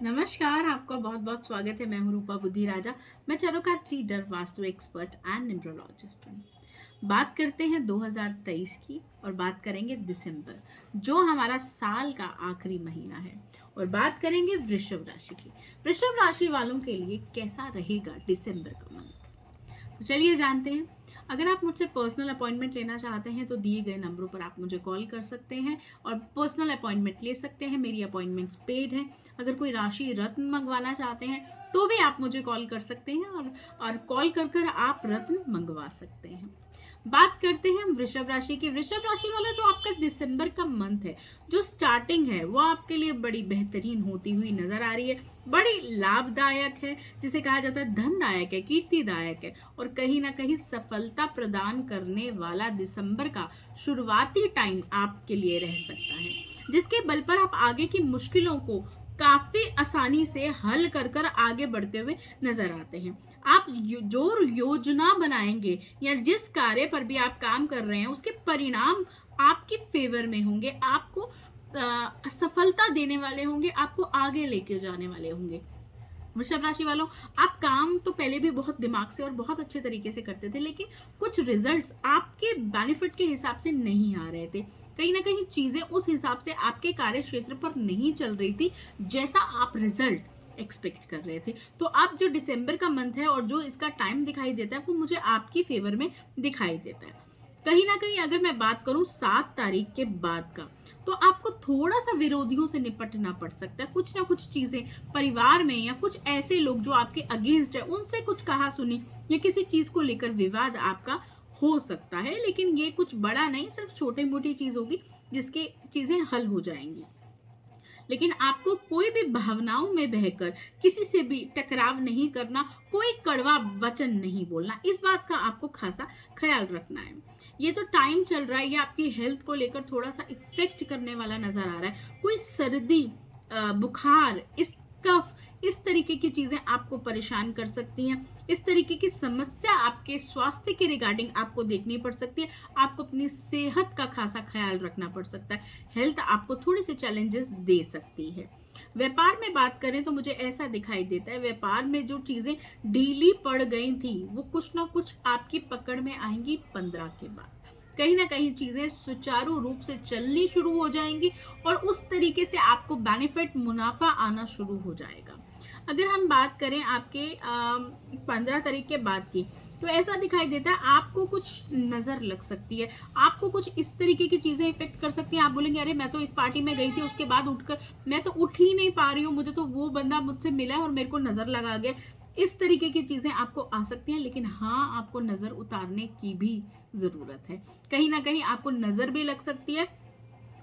नमस्कार, आपका बहुत बहुत स्वागत है। मैं हूं रूपा बुद्धि राजा। मैं Chairo card reader, vastu expert and numerologist हूं। बात करते हैं 2023 की और बात करेंगे दिसंबर, जो हमारा साल का आखिरी महीना है। और बात करेंगे वृषभ राशि की। वृषभ राशि वालों के लिए कैसा रहेगा दिसंबर का मंथ, तो चलिए जानते हैं। अगर आप मुझसे पर्सनल अपॉइंटमेंट लेना चाहते हैं तो दिए गए नंबरों पर आप मुझे कॉल कर सकते हैं और पर्सनल अपॉइंटमेंट ले सकते हैं। मेरी अपॉइंटमेंट्स पेड हैं। अगर कोई राशि रत्न मंगवाना चाहते हैं तो भी आप मुझे कॉल कर सकते हैं और कॉल कर कर आप रत्न मंगवा सकते हैं। बात करते हैं वृषभ राशि की। वृषभ राशि वाला जो आपका दिसंबर का मंथ है, जो स्टार्टिंग है, वो आपके लिए बड़ी बेहतरीन होती हुई नजर आ रही है। बड़ी लाभदायक है, जिसे कहा जाता है धनदायक है, कीर्तिदायक है और कहीं ना कहीं सफलता प्रदान करने वाला दिसंबर का शुरुआती टाइम आपके लिए रह सकता है, जिसके बल पर आप आगे की मुश्किलों को काफी आसानी से हल कर कर आगे बढ़ते हुए नजर आते हैं। आप जो योजना बनाएंगे या जिस कार्य पर भी आप काम कर रहे हैं, उसके परिणाम आपके फेवर में होंगे, आपको सफलता देने वाले होंगे, आपको आगे लेके जाने वाले होंगे। वृषभ राशि वालों, आप काम तो पहले भी बहुत दिमाग से और बहुत अच्छे तरीके से करते थे, लेकिन कुछ रिजल्ट्स आपके बेनिफिट के हिसाब से नहीं आ रहे थे। कहीं ना कहीं चीजें उस हिसाब से आपके कार्य क्षेत्र पर नहीं चल रही थी जैसा आप रिजल्ट एक्सपेक्ट कर रहे थे। तो आप जो दिसंबर का मंथ है और जो इसका टाइम दिखाई देता है, वो मुझे आपकी फेवर में दिखाई देता है। कहीं ना कहीं अगर मैं बात करूं 7 तारीख के बाद का, तो आपको थोड़ा सा विरोधियों से निपटना पड़ सकता है। कुछ ना कुछ चीजें परिवार में या कुछ ऐसे लोग जो आपके अगेंस्ट है, उनसे कुछ कहा सुनी या किसी चीज को लेकर विवाद आपका हो सकता है। लेकिन ये कुछ बड़ा नहीं, सिर्फ छोटी मोटी चीज होगी जिसके चीजें हल हो जाएंगी। लेकिन आपको कोई भी भावनाओं में बहकर किसी से भी टकराव नहीं करना, कोई कड़वा वचन नहीं बोलना, इस बात का आपको खासा ख्याल रखना है। ये जो टाइम चल रहा है, ये आपकी हेल्थ को लेकर थोड़ा सा इफेक्ट करने वाला नजर आ रहा है। कोई सर्दी, बुखार, इस कफ, इस तरीके की चीजें आपको परेशान कर सकती हैं। इस तरीके की समस्या आपके स्वास्थ्य के रिगार्डिंग आपको देखनी पड़ सकती है। आपको अपनी सेहत का खासा ख्याल रखना पड़ सकता है। हेल्थ आपको थोड़ी सी चैलेंजेस दे सकती है। व्यापार में बात करें तो मुझे ऐसा दिखाई देता है, व्यापार में जो चीजें ढीली पड़ गई थी, वो कुछ ना कुछ आपकी पकड़ में आएंगी 15 के बाद। कहीं ना कहीं चीजें सुचारू रूप से चलनी शुरू हो जाएंगी और उस तरीके से आपको बेनिफिट, मुनाफा आना शुरू हो जाएगा। अगर हम बात करें आपके 15 तारीख के बाद की, तो ऐसा दिखाई देता है आपको कुछ नजर लग सकती है, आपको कुछ इस तरीके की चीजें इफेक्ट कर सकती हैं। आप बोलेंगे अरे मैं तो इस पार्टी में गई थी, उसके बाद उठकर मैं तो उठ ही नहीं पा रही हूँ, मुझे तो वो बंदा मुझसे मिला है और मेरे को नजर लगा गया। इस तरीके की चीजें आपको आ सकती हैं। लेकिन हाँ, आपको नजर उतारने की भी जरूरत है। कहीं ना कहीं आपको नजर भी लग सकती है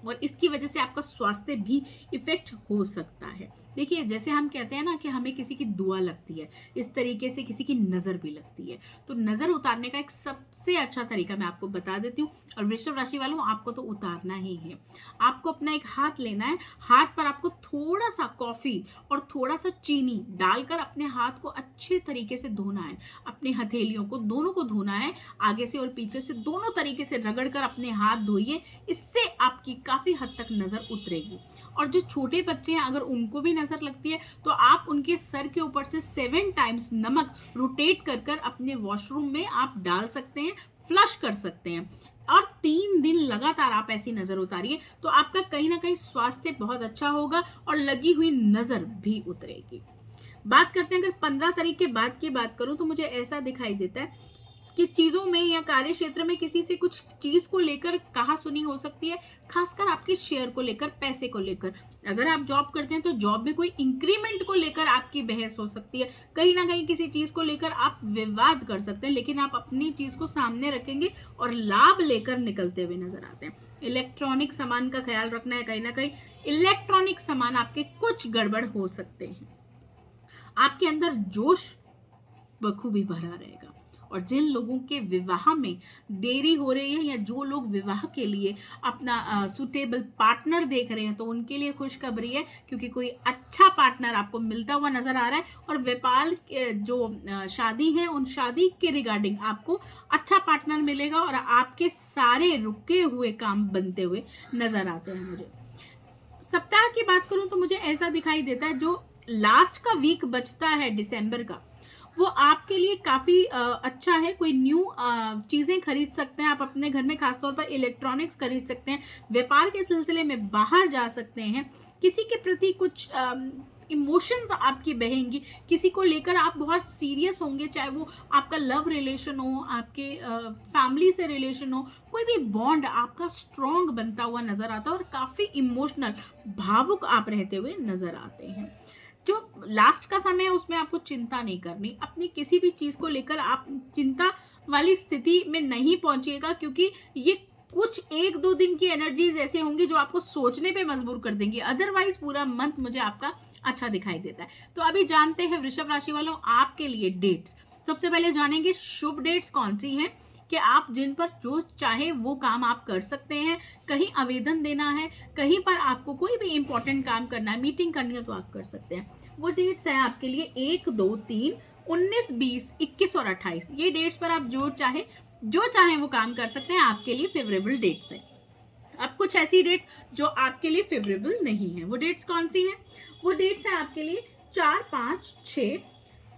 और इसकी वजह से आपका स्वास्थ्य भी इफेक्ट हो सकता है। देखिए, जैसे हम कहते हैं ना कि हमें किसी की दुआ लगती है, इस तरीके से किसी की नजर भी लगती है। तो नजर उतारने का एक सबसे अच्छा तरीका मैं आपको बता देती हूँ। और वृषभ राशि वालों, आपको तो उतारना ही है। आपको अपना एक हाथ लेना है, हाथ पर आपको थोड़ा सा कॉफी और थोड़ा सा चीनी डालकर अपने हाथ को अच्छे तरीके से धोना है। अपने हथेलियों को दोनों को धोना है, आगे से और पीछे से दोनों तरीके से रगड़कर अपने हाथ धोइए। इससे आपकी काफी हद तक नजर उतरेगी। और जो छोटे बच्चे हैं, अगर उनको भी नजर लगती है, तो आप उनके सर के ऊपर से 7 टाइम्स नमक रोटेट कर कर अपने वॉशरूम में आप डाल सकते हैं, फ्लश कर सकते हैं। और 3 दिन लगातार आप ऐसी नजर उतारिए, तो आपका कहीं ना कहीं स्वास्थ्य बहुत अच्छा होगा और लगी हुई नजर भी उतरेगी। बात करते हैं, अगर 15 तारीख के बाद की बात करूं, तो मुझे ऐसा दिखाई देता है कि चीजों में या कार्य क्षेत्र में किसी से कुछ चीज को लेकर कहा सुनी हो सकती है, खासकर आपके शेयर को लेकर, पैसे को लेकर। अगर आप जॉब करते हैं तो जॉब में कोई इंक्रीमेंट को लेकर आपकी बहस हो सकती है। कहीं ना कहीं किसी चीज को लेकर आप विवाद कर सकते हैं, लेकिन आप अपनी चीज को सामने रखेंगे और लाभ लेकर निकलते हुए नजर आते हैं। इलेक्ट्रॉनिक सामान का ख्याल रखना है। कहीं ना कहीं इलेक्ट्रॉनिक सामान आपके कुछ गड़बड़ हो सकते हैं। आपके अंदर जोश बखूबी भरा रहेगा। और जिन लोगों के विवाह में देरी हो रही है या जो लोग विवाह के लिए अपना सुटेबल पार्टनर देख रहे हैं, तो उनके लिए खुशखबरी है, क्योंकि कोई अच्छा पार्टनर आपको मिलता हुआ नजर आ रहा है। और व्यापार जो शादी है, उन शादी के रिगार्डिंग आपको अच्छा पार्टनर मिलेगा और आपके सारे रुके हुए काम बनते हुए नजर आते हैं। मुझे सप्ताह की बात करूं तो मुझे ऐसा दिखाई देता है, जो लास्ट का वीक बचता है दिसंबर का, वो आपके लिए काफ़ी अच्छा है। कोई न्यू चीज़ें खरीद सकते हैं आप अपने घर में, खासतौर पर इलेक्ट्रॉनिक्स खरीद सकते हैं, व्यापार के सिलसिले में बाहर जा सकते हैं, किसी के प्रति कुछ इमोशंस आपकी बहेंगी, किसी को लेकर आप बहुत सीरियस होंगे, चाहे वो आपका लव रिलेशन हो, आपके फैमिली से रिलेशन हो, कोई भी बॉन्ड आपका स्ट्रॉन्ग बनता हुआ नजर आता है और काफ़ी इमोशनल, भावुक आप रहते हुए नजर आते हैं। जो लास्ट का समय है उसमें आपको चिंता नहीं करनी, अपनी किसी भी चीज़ को लेकर आप चिंता वाली स्थिति में नहीं पहुंचिएगा, क्योंकि ये कुछ 1-2 दिन की एनर्जीज ऐसे होंगी जो आपको सोचने पे मजबूर कर देंगी। अदरवाइज पूरा मंथ मुझे आपका अच्छा दिखाई देता है। तो अभी जानते हैं वृषभ राशि वालों आपके लिए डेट्स। सबसे पहले जानेंगे शुभ डेट्स कौन सी हैं, कि आप जिन पर जो चाहे वो काम आप कर सकते हैं। कहीं आवेदन देना है, कहीं पर आपको कोई भी इंपॉर्टेंट काम करना है, मीटिंग करनी है, तो आप कर सकते हैं। वो डेट्स हैं आपके लिए 1, 2, 3, 19, 20, 21 और 28। ये डेट्स पर आप जो चाहे वो काम कर सकते हैं, आपके लिए फेवरेबल डेट्स है। अब कुछ ऐसी डेट्स जो आपके लिए फेवरेबल नहीं है, वो डेट्स कौन सी हैं? वो डेट्स हैं आपके लिए 4, 5, 6,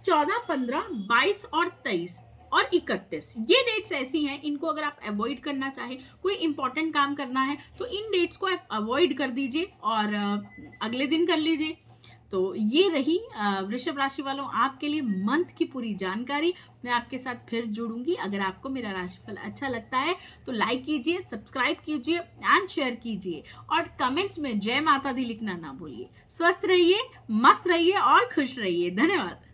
14, 15, 22 और 23 और 31। ये डेट्स ऐसी हैं, इनको अगर आप अवॉइड करना चाहें, कोई इंपॉर्टेंट काम करना है, तो इन डेट्स को आप अवॉइड कर दीजिए और अगले दिन कर लीजिए। तो ये रही वृषभ राशि वालों आपके लिए मंथ की पूरी जानकारी। मैं आपके साथ फिर जुड़ूंगी। अगर आपको मेरा राशिफल अच्छा लगता है तो लाइक कीजिए, सब्सक्राइब कीजिए एंड शेयर कीजिए, और कमेंट्स में जय माता दी लिखना ना भूलिए। स्वस्थ रहिए, मस्त रहिए और खुश रहिए। धन्यवाद।